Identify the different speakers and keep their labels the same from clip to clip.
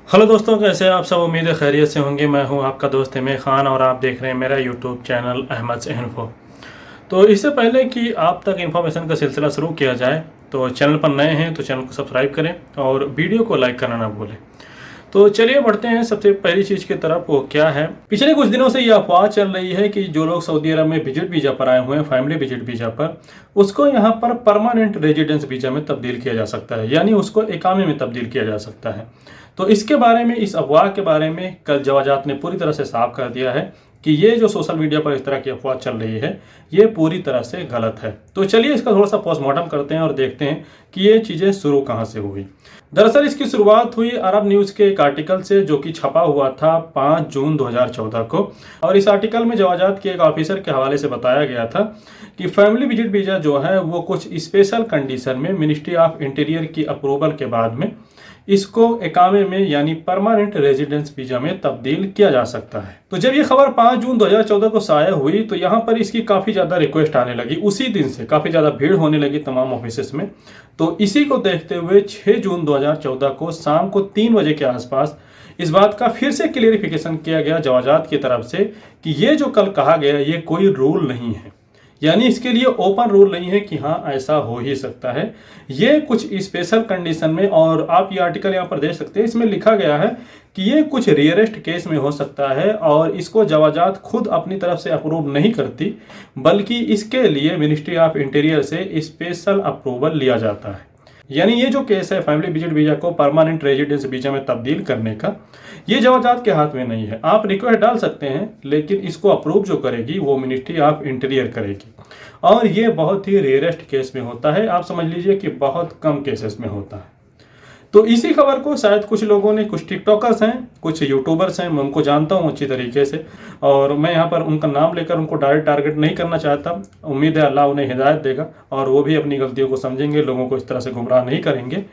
Speaker 1: Hello दोस्तों, कैसे हैं आप सब। उम्मीद है खैरियत से होंगे। मैं हूं आपका दोस्त इमरान खान और आप देख रहे हैं मेरा यूट्यूब चैनल अहमद इन्फो। तो इससे पहले कि आप तक इन्फॉर्मेशन का सिलसिला शुरू किया जाए, तो चैनल पर नए हैं तो चैनल को सब्सक्राइब करें और वीडियो को लाइक करना ना भूलें। तो चलिए बढ़ते हैं सबसे पहली चीज़ की तरफ। वो क्या है, पिछले कुछ दिनों से ये अफवाह चल रही है कि जो लोग सऊदी अरब में विजिट वीज़ा पर आए हुए हैं, फैमिली विजिट वीज़ा पर, उसको यहाँ पर परमानेंट रेजिडेंस वीज़ा में तब्दील किया जा सकता है, यानी उसको इकामे में तब्दील किया जा सकता है। तो इसके बारे में, इस अफवाह के बारे में कल जवाजात ने पूरी तरह से साफ कर दिया है कि ये जो सोशल मीडिया पर इस तरह की अफवाह चल रही है, ये पूरी तरह से गलत है। तो चलिए इसका थोड़ा सा पोस्टमार्टम करते हैं और देखते हैं कि ये चीज़ें शुरू कहाँ से हुई। दरअसल इसकी शुरुआत हुई अरब न्यूज़ के एक आर्टिकल से, जो कि छपा हुआ था 5 जून 2014 को। और इस आर्टिकल में जवाजात के एक ऑफिसर के हवाले से बताया गया था कि फैमिली विजिट वीज़ा जो है वो कुछ स्पेशल कंडीशन में मिनिस्ट्री ऑफ इंटीरियर की अप्रूवल के बाद में इसको इकामे में यानी परमानेंट रेजिडेंस वीजा में तब्दील किया जा सकता है। तो जब ये खबर 5 जून 2014 को शाया हुई तो यहाँ पर इसकी काफ़ी ज़्यादा रिक्वेस्ट आने लगी। उसी दिन से काफ़ी ज़्यादा भीड़ होने लगी तमाम ऑफिस में। तो इसी को देखते हुए 6 जून 2014 को शाम को 3 बजे के आसपास इस बात का फिर से क्लियरिफिकेशन किया गया जवाजात की तरफ से कि ये जो कल कहा गया ये कोई रूल नहीं है, यानी इसके लिए ओपन रूल नहीं है कि हाँ ऐसा हो ही सकता है। ये कुछ स्पेशल कंडीशन में, और आप ये आर्टिकल यहाँ पर देख सकते हैं, इसमें लिखा गया है कि ये कुछ रेयरेस्ट केस में हो सकता है और इसको जवाजात खुद अपनी तरफ से अप्रूव नहीं करती, बल्कि इसके लिए मिनिस्ट्री ऑफ इंटीरियर से स्पेशल अप्रूवल लिया जाता है। यानी ये जो केस है फैमिली विजिट वीजा को परमानेंट रेजिडेंस वीजा में तब्दील करने का, ये जवाजात के हाथ में नहीं है। आप रिक्वेस्ट डाल सकते हैं, लेकिन इसको अप्रूव जो करेगी वो मिनिस्ट्री ऑफ इंटीरियर करेगी। और ये बहुत ही रेयरेस्ट केस में होता है, आप समझ लीजिए कि बहुत कम केसेस में होता है। तो इसी खबर को शायद कुछ लोगों ने, कुछ टिकटॉकर्स हैं, कुछ यूट्यूबर्स हैं, मैं उनको जानता हूं अच्छी तरीके से, और मैं यहां पर उनका नाम लेकर उनको डायरेक्ट टारगेट नहीं करना चाहता। उम्मीद है अल्लाह उन्हें हिदायत देगा और वो भी अपनी गलतियों को समझेंगे, लोगों को इस तरह से गुमराह नहीं करेंगे।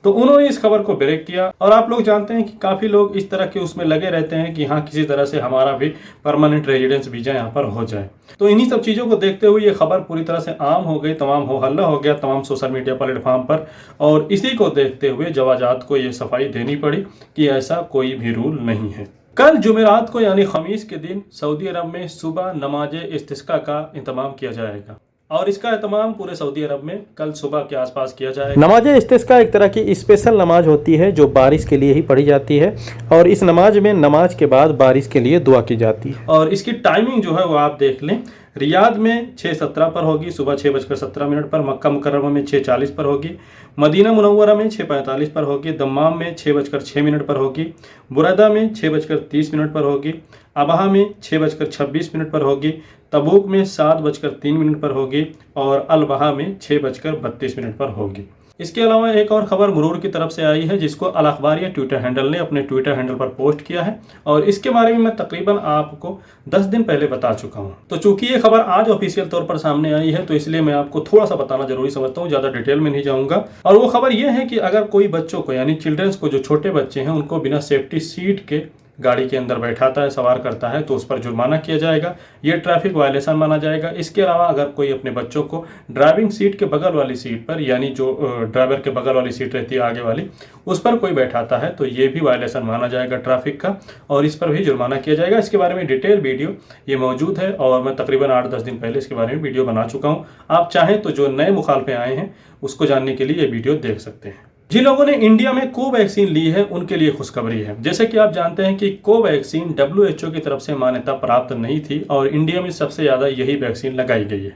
Speaker 1: तो उन्होंने इस खबर को ब्रेक किया। और आप लोग जानते हैं कि काफ़ी लोग इस तरह के उसमें लगे रहते हैं कि हाँ किसी तरह से हमारा भी परमानेंट रेजिडेंस वीजा यहाँ पर हो जाए। तो इन्हीं सब चीज़ों को देखते हुए ये खबर पूरी तरह से आम हो गई, तमाम हो हल्ला हो गया तमाम सोशल मीडिया प्लेटफॉर्म पर। और इसी को देखते हुए जवाजात को ये सफाई देनी पड़ी कि ऐसा कोई भी रूल नहीं है। कल जुमेरात को यानी खमीस के दिन सऊदी अरब में सुबह नमाज इस्तिस्का का इंतजाम किया जाएगा, और इसका एहतमाम पूरे सऊदी अरब में कल सुबह के आसपास किया जाएगा।
Speaker 2: नमाज इस्तिस्का एक तरह की स्पेशल नमाज होती है जो बारिश के लिए ही पढ़ी जाती है, और इस नमाज में नमाज के बाद बारिश के लिए दुआ की जाती है।
Speaker 1: और इसकी टाइमिंग जो है वो आप देख लें, रियाद में 6:17 पर होगी, सुबह 6:17 पर। मक्का मुकर्रमा में 6:40 पर होगी। मदीना मुनव्वरा में 6:45 पर होगी। दम्माम में 6:06 पर होगी। बुरैदा में 6:30 पर होगी। अबहा में 6:26 पर होगी। तबूक में 7:03 पर होगी। और अलबहा में 6:32 पर होगी। इसके अलावा एक और खबर मुरूर की तरफ से आई है, जिसको अल अखबार या ट्विटर हैंडल ने अपने ट्विटर हैंडल पर पोस्ट किया है, और इसके बारे में मैं तकरीबन आपको 10 दिन पहले बता चुका हूं। तो चूंकि ये खबर आज ऑफिशियल तौर पर सामने आई है, तो इसलिए मैं आपको थोड़ा सा बताना जरूरी समझता हूं, ज़्यादा डिटेल में नहीं जाऊंगा। और वो खबर ये है कि अगर कोई बच्चों को, यानी चिल्ड्रंस को, जो छोटे बच्चे हैं, उनको बिना सेफ्टी सीट के गाड़ी के अंदर बैठाता है, सवार करता है, तो उस पर जुर्माना किया जाएगा। ये ट्रैफिक वायलेशन माना जाएगा। इसके अलावा अगर कोई अपने बच्चों को ड्राइविंग सीट के बगल वाली सीट पर, यानी जो ड्राइवर के बगल वाली सीट रहती है आगे वाली, उस पर कोई बैठाता है, तो ये भी वायलेशन माना जाएगा ट्रैफिक का, और इस पर भी जुर्माना किया जाएगा। इसके बारे में डिटेल वीडियो ये मौजूद है, और मैं तकरीबन 8-10 दिन पहले इसके बारे में वीडियो बना चुका हूँ। आप चाहें तो जो नए मुखालफे आए हैं उसको जानने के लिए ये वीडियो देख सकते हैं। जिन लोगों ने इंडिया में कोवैक्सीन ली है उनके लिए खुशखबरी है। जैसे कि आप जानते हैं कि कोवैक्सीन WHO की तरफ से मान्यता प्राप्त नहीं थी, और इंडिया में सबसे ज़्यादा यही वैक्सीन लगाई गई है।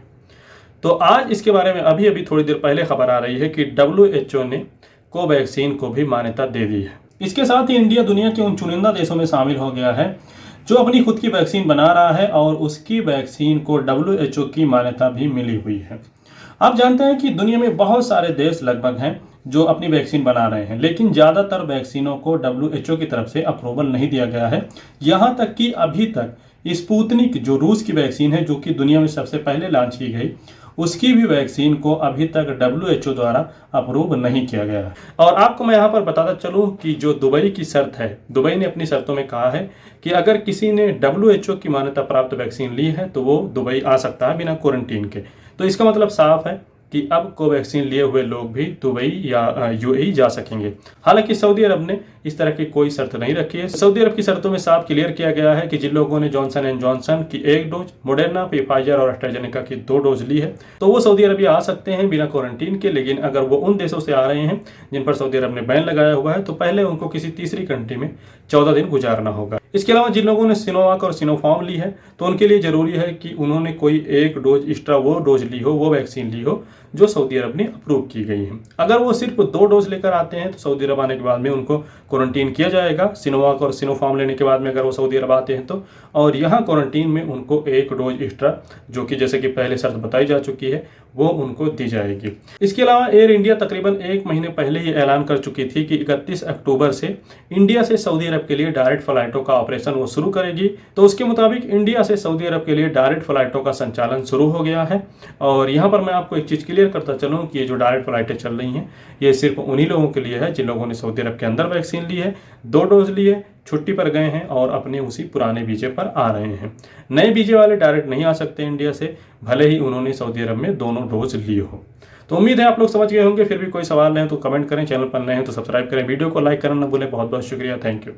Speaker 1: तो आज इसके बारे में अभी थोड़ी देर पहले खबर आ रही है कि WHO ने कोवैक्सीन को भी मान्यता दे दी है। इसके साथ ही इंडिया दुनिया के उन चुनिंदा देशों में शामिल हो गया है जो अपनी खुद की वैक्सीन बना रहा है, और उसकी वैक्सीन को WHO की मान्यता भी मिली हुई है। आप जानते हैं कि दुनिया में बहुत सारे देश लगभग हैं जो अपनी वैक्सीन बना रहे हैं, लेकिन ज़्यादातर वैक्सीनों को WHO की तरफ से अप्रूवल नहीं दिया गया है। यहाँ तक कि अभी तक स्पुतनिक, जो रूस की वैक्सीन है, जो कि दुनिया में सबसे पहले लॉन्च की गई, उसकी भी वैक्सीन को अभी तक WHO द्वारा अप्रूव नहीं किया गया है। और आपको मैं यहाँ पर बताता चलूँ कि जो दुबई की शर्त है, दुबई ने अपनी शर्तों में कहा है कि अगर किसी ने WHO की मान्यता प्राप्त वैक्सीन ली है तो वो दुबई आ सकता है बिना क्वारंटीन के। तो इसका मतलब साफ है कि अब कोवैक्सीन लिए हुए लोग भी दुबई या UAE जा सकेंगे। हालांकि सऊदी अरब ने इस तरह की कोई शर्त नहीं रखी है। सऊदी अरब की शर्तों में साफ क्लियर किया गया है कि जिन लोगों ने जॉनसन एंड जॉनसन की 1 डोज, मोडर्ना, फाइजर और एस्ट्राजेनेका की 2 डोज ली है तो वो सऊदी अरबिया आ सकते हैं बिना क्वारंटीन के। लेकिन अगर वो उन देशों से आ रहे हैं जिन पर सऊदी अरब ने बैन लगाया हुआ है तो पहले उनको किसी तीसरी कंट्री में 14 दिन गुजारना होगा। इसके अलावा जिन लोगों ने सिनोवाक और सिनोफार्म ली है तो उनके लिए जरूरी है कि उन्होंने कोई 1 डोज एक्स्ट्रा वो डोज ली हो, वो वैक्सीन ली हो जो सऊदी अरब ने अप्रूव की गई है। अगर वो सिर्फ 2 डोज लेकर आते हैं तो सऊदी अरब आने के बाद में उनको क्वारंटीन किया जाएगा। सिनोवाक और सिनोफार्म लेने के बाद में अगर वो सऊदी अरब आते हैं तो, और यहाँ क्वारंटीन में उनको 1 डोज एक्स्ट्रा, जो कि जैसे कि पहले शर्त बताई जा चुकी है, वो उनको दी जाएगी। इसके अलावा एयर इंडिया तकरीबन 1 महीने पहले ही ऐलान कर चुकी थी कि 31 अक्टूबर से इंडिया से सऊदी अरब के लिए डायरेक्ट फ्लाइटों का ऑपरेशन वो शुरू करेगी। तो उसके मुताबिक इंडिया से सऊदी अरब के लिए डायरेक्ट फ्लाइटों का संचालन शुरू हो गया है। और यहाँ पर मैं आपको एक चीज़ क्लियर करता चलूँ कि ये जो डायरेक्ट फ्लाइटें चल रही हैं ये सिर्फ उन्हीं लोगों के लिए है जिन लोगों ने सऊदी अरब के अंदर वैक्सीन ली है, 2 डोज ली है, छुट्टी पर गए हैं और अपने उसी पुराने वीजे पर आ रहे हैं। नए वीजे वाले डायरेक्ट नहीं आ सकते इंडिया से, भले ही उन्होंने सऊदी अरब में दोनों डोज लिए हो। तो उम्मीद है आप लोग समझ गए होंगे। फिर भी कोई सवाल नहीं तो कमेंट करें, चैनल पर नए हैं तो सब्सक्राइब करें, वीडियो को लाइक करना न भूलें। बहुत बहुत शुक्रिया, थैंक यू।